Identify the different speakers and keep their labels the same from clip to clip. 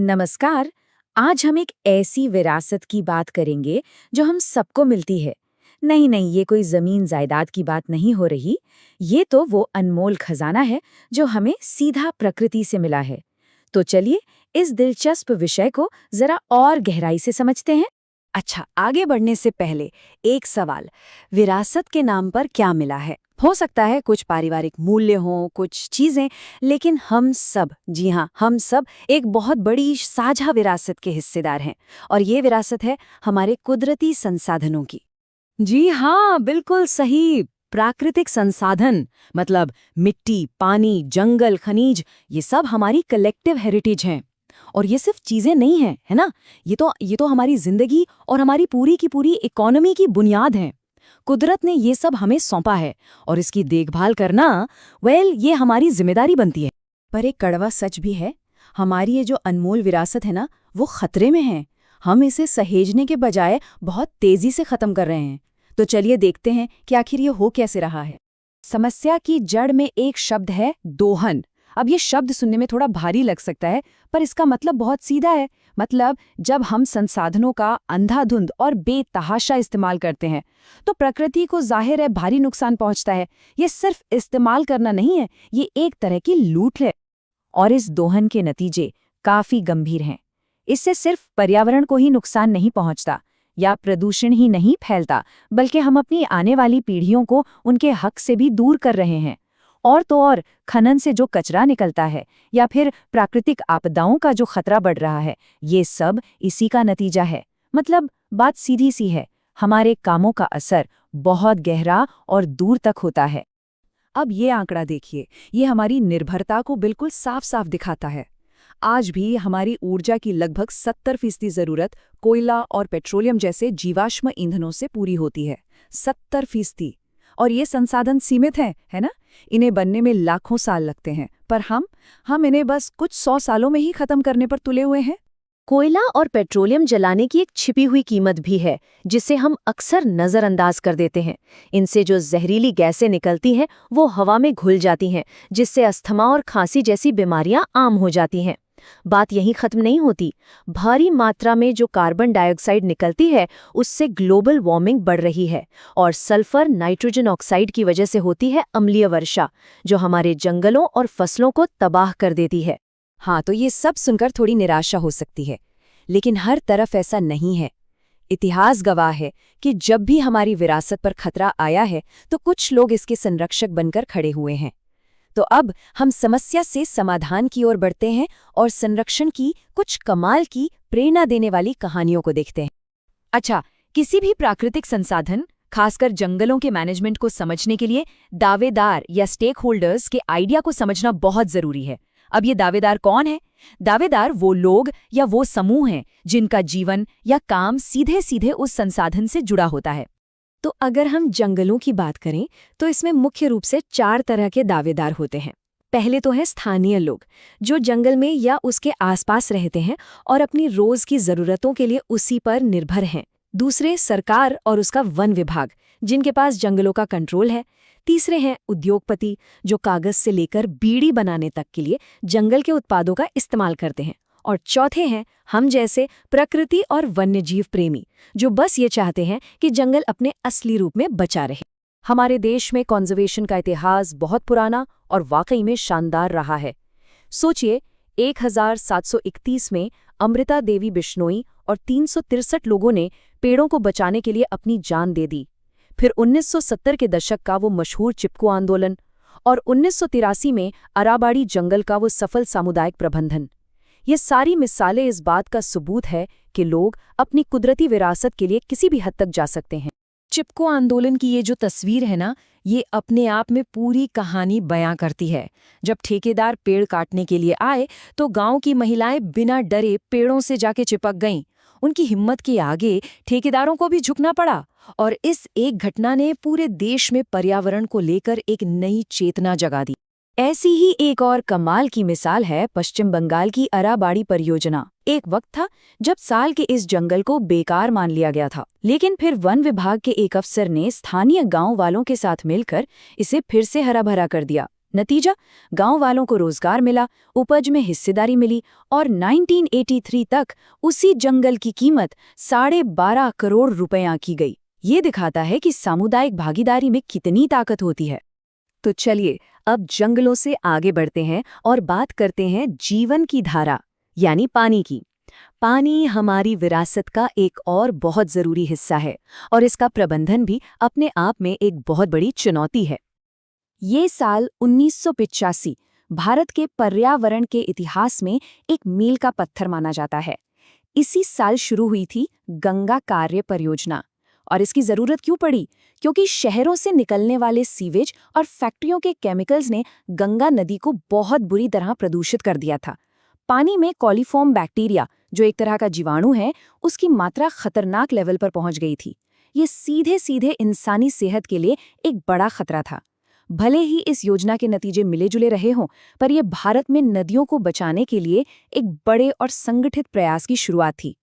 Speaker 1: नमस्कार। आज हम एक ऐसी विरासत की बात करेंगे जो हम सबको मिलती है। नहीं नहीं, ये कोई जमीन जायदाद की बात नहीं हो रही। ये तो वो अनमोल खजाना है जो हमें सीधा प्रकृति से मिला है। तो चलिए इस दिलचस्प विषय को जरा और गहराई से समझते हैं।
Speaker 2: अच्छा, आगे बढ़ने से पहले एक सवाल। विरासत के नाम पर क्या मिला है? हो सकता है कुछ पारिवारिक मूल्य हों, कुछ चीजें, लेकिन हम सब, जी हाँ, हम सब एक बहुत बड़ी साझा विरासत के हिस्सेदार हैं। और ये विरासत है हमारे कुदरती संसाधनों की। जी हाँ, बिल्कुल सही। प्राकृतिक संसाधन मतलब मिट्टी, पानी, जंगल, खनिज, ये सब हमारी कलेक्टिव हेरिटेज हैं। और ये सिर्फ चीजें नहीं हैं, है ना? ये तो हमारी जिंदगी और हमारी पूरी की पूरी इकोनॉमी की बुनियाद हैं। कुदरत ने ये सब हमें सौंपा है और इसकी देखभाल करना, ये हमारी जिम्मेदारी बनती है। पर एक कड़वा सच भी है, हमारी ये जो अनमोल विरासत है ना, वो खतरे में है। हम इसे सहेजने के बजाय बहुत तेजी से खत्म कर रहे हैं। तो चलिए देखते हैं कि आखिर ये हो कैसे रहा है। समस्या की जड़ में एक शब्द है, दोहन। अब ये शब्द सुनने में थोड़ा भारी लग सकता है, पर इसका मतलब बहुत सीधा है। मतलब जब हम संसाधनों का अंधाधुंध और बेतहाशा इस्तेमाल करते हैं तो प्रकृति को जाहिर है भारी नुकसान पहुंचता है। ये सिर्फ इस्तेमाल करना नहीं है, ये एक तरह की लूट है।
Speaker 1: और इस दोहन के नतीजे काफी गंभीर हैं। इससे सिर्फ पर्यावरण को ही नुकसान नहीं पहुंचता या प्रदूषण ही नहीं फैलता, बल्कि हम अपनी आने वाली पीढ़ियों को उनके हक से भी दूर कर रहे हैं। और तो और खनन से जो कचरा निकलता है या फिर प्राकृतिक आपदाओं का जो खतरा बढ़ रहा है, ये सब इसी का नतीजा है। मतलब बात सीधी सी है, हमारे कामों का असर बहुत गहरा और दूर तक होता है।
Speaker 2: अब ये आंकड़ा देखिए, ये हमारी निर्भरता को बिल्कुल साफ साफ दिखाता है। आज भी हमारी ऊर्जा की लगभग 70% जरूरत कोयला और पेट्रोलियम जैसे जीवाश्म ईंधनों से पूरी होती है। 70%। और ये संसाधन सीमित हैं, है ना? इन्हें बनने में लाखों साल लगते हैं, पर हम इन्हें बस कुछ 100 सालों में ही खत्म करने पर तुले हुए हैं।
Speaker 1: कोयला और पेट्रोलियम जलाने की एक छिपी हुई कीमत भी है, जिसे हम अक्सर नज़रअंदाज कर देते हैं। इनसे जो जहरीली गैसें निकलती हैं, वो हवा में घुल जाती हैं, जिससे अस्थमा और खांसी जैसी बीमारियां आम हो जाती हैं। बात यहीं खत्म नहीं होती। भारी मात्रा में जो कार्बन डाइऑक्साइड निकलती है, उससे ग्लोबल वार्मिंग बढ़ रही है। और सल्फर नाइट्रोजन ऑक्साइड की वजह से होती है अम्लीय वर्षा, जो हमारे जंगलों और फसलों को तबाह कर देती है।
Speaker 2: हाँ, तो ये सब सुनकर थोड़ी निराशा हो सकती है, लेकिन हर तरफ ऐसा नहीं है। इतिहास गवाह है कि जब भी हमारी विरासत पर खतरा आया है, तो कुछ लोग इसके संरक्षक बनकर खड़े हुए हैं। तो अब हम समस्या से समाधान की ओर बढ़ते हैं और संरक्षण की कुछ कमाल की प्रेरणा देने वाली कहानियों को देखते हैं।
Speaker 1: अच्छा, किसी भी प्राकृतिक संसाधन, खासकर जंगलों के मैनेजमेंट को समझने के लिए दावेदार या स्टेक होल्डर्स के आइडिया को समझना बहुत जरूरी है। अब ये दावेदार कौन है? दावेदार वो लोग या वो समूह हैं जिनका जीवन या काम सीधे सीधे उस संसाधन से जुड़ा होता है।
Speaker 2: तो अगर हम जंगलों की बात करें तो इसमें मुख्य रूप से 4 तरह के दावेदार होते हैं। पहले तो है स्थानीय लोग, जो जंगल में या उसके आसपास रहते हैं और अपनी रोज की जरूरतों के लिए उसी पर निर्भर हैं। दूसरे सरकार और उसका वन विभाग, जिनके पास जंगलों का कंट्रोल है। तीसरे हैं उद्योगपति, जो कागज से लेकर बीड़ी बनाने तक के लिए जंगल के उत्पादों का इस्तेमाल करते हैं। और चौथे हैं हम जैसे प्रकृति और वन्यजीव प्रेमी, जो बस ये चाहते हैं कि जंगल अपने असली रूप में बचा रहे। हमारे देश में कंजर्वेशन का इतिहास बहुत पुराना और वाकई में शानदार रहा है। सोचिए, 1731 में अमृता देवी बिश्नोई और 363 लोगों ने पेड़ों को बचाने के लिए अपनी जान दे दी। फिर 1970 के दशक का वो मशहूर चिपको आंदोलन और 1983 में अराबाड़ी जंगल का वो सफल सामुदायिक प्रबंधन। ये सारी मिसालें इस बात का सबूत है कि लोग अपनी कुदरती विरासत के लिए किसी भी हद तक जा सकते हैं। चिपको आंदोलन की ये जो तस्वीर है ना, ये अपने आप में पूरी कहानी बयां करती है। जब ठेकेदार पेड़ काटने के लिए आए तो गांव की महिलाएं बिना डरे पेड़ों से जाके चिपक गईं। उनकी हिम्मत के आगे ठेकेदारों को भी झुकना पड़ा और इस एक घटना ने पूरे देश में पर्यावरण को लेकर एक नई चेतना जगा दी। ऐसी ही एक और कमाल की मिसाल है पश्चिम बंगाल की अराबाड़ी परियोजना। एक वक्त था जब साल के इस जंगल को बेकार मान लिया गया था, लेकिन फिर वन विभाग के एक अफसर ने स्थानीय गांव वालों के साथ मिलकर इसे फिर से हरा भरा कर दिया। नतीजा, गांव वालों को रोजगार मिला, उपज में हिस्सेदारी मिली और 1983 तक उसी जंगल की कीमत 12.5 करोड़ रुपया की गई। ये दिखाता है कि सामुदायिक भागीदारी में कितनी ताकत होती है।
Speaker 1: तो चलिए अब जंगलों से आगे बढ़ते हैं और बात करते हैं जीवन की धारा यानी पानी की। पानी हमारी विरासत का एक और बहुत जरूरी हिस्सा है और इसका प्रबंधन भी अपने आप में एक बहुत बड़ी चुनौती है।
Speaker 2: ये साल 1985 भारत के पर्यावरण के इतिहास में एक मील का पत्थर माना जाता है। इसी साल शुरू हुई थी गंगा कार्य परियोजना। और इसकी जरूरत क्यों पड़ी? क्योंकि शहरों से निकलने वाले सीवेज और फैक्ट्रियों के केमिकल्स ने गंगा नदी को बहुत बुरी तरह प्रदूषित कर दिया था। पानी में कॉलीफॉर्म बैक्टीरिया, जो एक तरह का जीवाणु है, उसकी मात्रा खतरनाक लेवल पर पहुंच गई थी। ये सीधे सीधे इंसानी सेहत के लिए एक बड़ा खतरा था। भले ही इस योजना के नतीजे मिले जुले रहे हों, पर यह भारत में नदियों को बचाने के लिए एक बड़े और संगठित प्रयास की शुरुआत थी।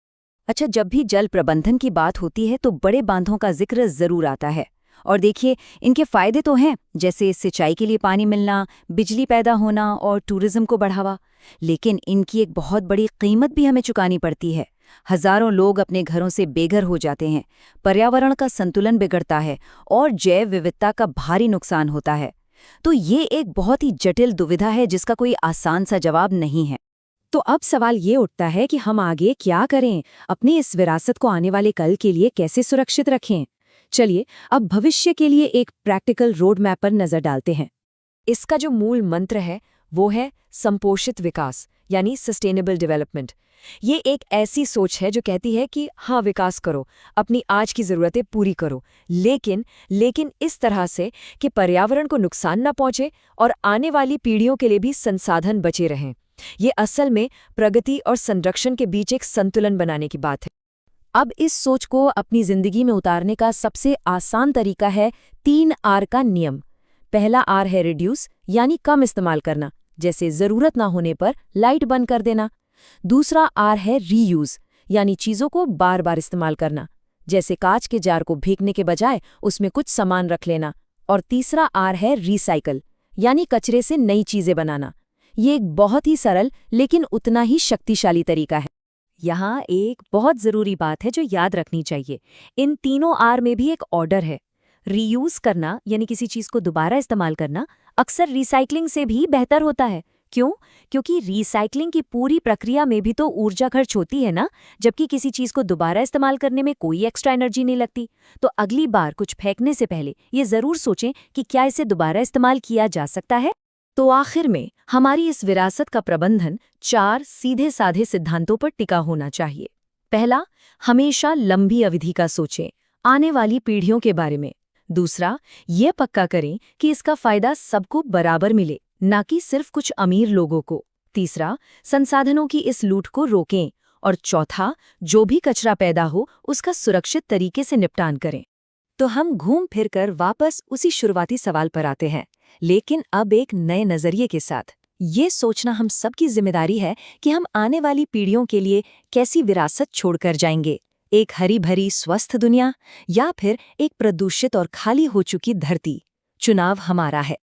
Speaker 1: अच्छा, जब भी जल प्रबंधन की बात होती है तो बड़े बांधों का जिक्र जरूर आता है। और देखिए, इनके फायदे तो हैं, जैसे सिंचाई के लिए पानी मिलना, बिजली पैदा होना और टूरिज्म को बढ़ावा। लेकिन इनकी एक बहुत बड़ी कीमत भी हमें चुकानी पड़ती है। हजारों लोग अपने घरों से बेघर हो जाते हैं, पर्यावरण का संतुलन बिगड़ता है और जैव विविधता का भारी नुकसान होता है। तो ये एक बहुत ही जटिल दुविधा है जिसका कोई आसान सा जवाब नहीं है।
Speaker 2: तो अब सवाल ये उठता है कि हम आगे क्या करें, अपनी इस विरासत को आने वाले कल के लिए कैसे सुरक्षित रखें। चलिए अब भविष्य के लिए एक प्रैक्टिकल रोड मैप पर नजर डालते हैं। इसका जो मूल मंत्र है वो है संपोषित विकास यानी सस्टेनेबल डेवलपमेंट। ये एक ऐसी सोच है जो कहती है कि हाँ, विकास करो, अपनी आज की ज़रूरतें पूरी करो, लेकिन इस तरह से कि पर्यावरण को नुकसान न पहुंचे और आने वाली पीढ़ियों के लिए भी संसाधन बचे रहें। ये असल में प्रगति और संरक्षण के बीच एक संतुलन बनाने की बात है। अब इस सोच को अपनी जिंदगी में उतारने का सबसे आसान तरीका है 3 आर का नियम। पहला आर है रिड्यूस यानी कम इस्तेमाल करना, जैसे ज़रूरत ना होने पर लाइट बंद कर देना। दूसरा आर है रीयूज यानी चीज़ों को बार बार इस्तेमाल करना, जैसे कांच के जार को फेंकने के बजाय उसमें कुछ सामान रख लेना। और तीसरा आर है रिसाइकल यानी कचरे से नई चीज़ें बनाना। ये एक बहुत ही सरल लेकिन उतना ही शक्तिशाली तरीका है।
Speaker 1: यहाँ एक बहुत ज़रूरी बात है जो याद रखनी चाहिए। इन तीनों आर में भी एक ऑर्डर है। रीयूज़ करना यानी किसी चीज़ को दोबारा इस्तेमाल करना अक्सर रिसाइकलिंग से भी बेहतर होता है। क्यों? क्योंकि रिसाइकलिंग की पूरी प्रक्रिया में भी तो ऊर्जा खर्च होती है ना, जबकि किसी चीज़ को दोबारा इस्तेमाल करने में कोई एक्स्ट्रा एनर्जी नहीं लगती। तो अगली बार कुछ फेंकने से पहले ये ज़रूर सोचें कि क्या इसे दोबारा इस्तेमाल किया जा सकता है। तो आखिर में हमारी इस विरासत का प्रबंधन 4 सीधे साधे सिद्धांतों पर टिका होना चाहिए। पहला, हमेशा लंबी अवधि का सोचें, आने वाली पीढ़ियों के बारे में। दूसरा, ये पक्का करें कि इसका फायदा सबको बराबर मिले, ना कि सिर्फ कुछ अमीर लोगों को। तीसरा, संसाधनों की इस लूट को रोकें। और चौथा, जो भी कचरा पैदा हो उसका सुरक्षित तरीके से निपटान करें। तो हम घूम फिर कर वापस उसी शुरुआती सवाल पर आते हैं, लेकिन अब एक नए नजरिए के साथ। ये सोचना हम सबकी जिम्मेदारी है कि हम आने वाली पीढ़ियों के लिए कैसी विरासत छोड़कर जाएंगे, एक हरी भरी स्वस्थ दुनिया या फिर एक प्रदूषित और खाली हो चुकी धरती। चुनाव हमारा है।